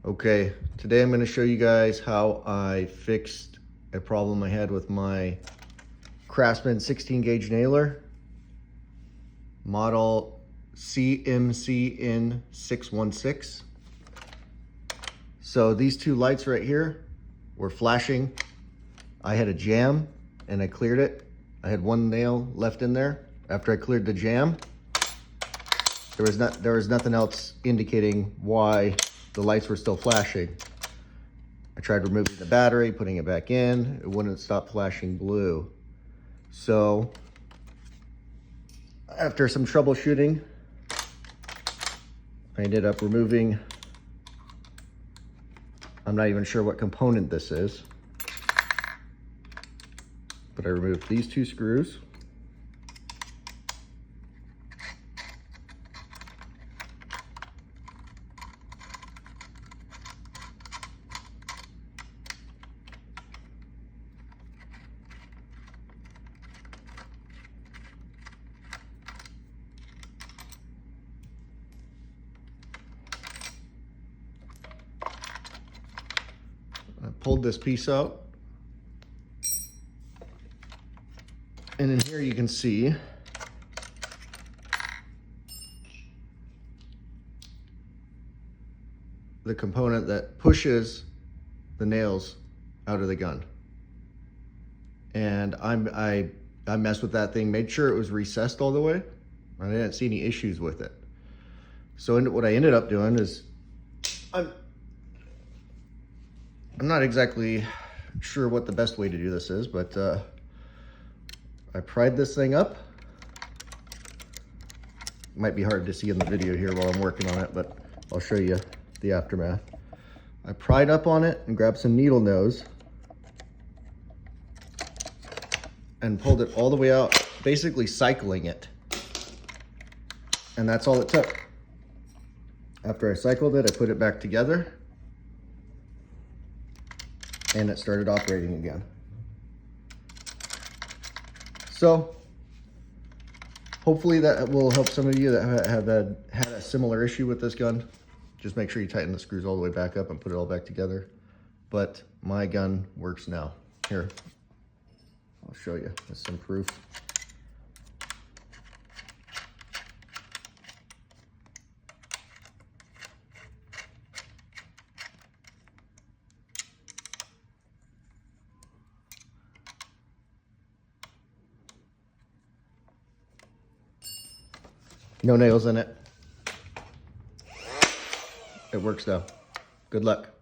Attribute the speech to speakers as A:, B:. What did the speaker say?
A: Okay, today I'm going to show you guys how I fixed a problem I had with my Craftsman 16 gauge nailer, model CMCN616. So these two lights right here were flashing. I had a jam and I cleared it. I had one nail left in there. After I cleared the jam, there was nothing else indicating why the lights were still flashing. I tried removing the battery, putting it back in. It wouldn't stop flashing blue. So after some troubleshooting, I ended up removing, I'm not even sure what component this is, but I removed these two screws. I pulled this piece out, and in here you can see the component that pushes the nails out of the gun. And I messed with that thing, made sure it was recessed all the way. I didn't see any issues with it. So what I ended up doing is, I'm not exactly sure what the best way to do this is, but I pried this thing up. It might be hard to see in the video here while I'm working on it, but I'll show you the aftermath. I pried up on it and grabbed some needle nose and pulled it all the way out, basically cycling it. And that's all it took. After I cycled it, I put it back together and it started operating again. So hopefully that will help some of you that have had a similar issue with this gun. Just make sure you tighten the screws all the way back up and put it all back together. But my gun works now. Here, I'll show you. That's some proof. No nails in it. It works now. Good luck.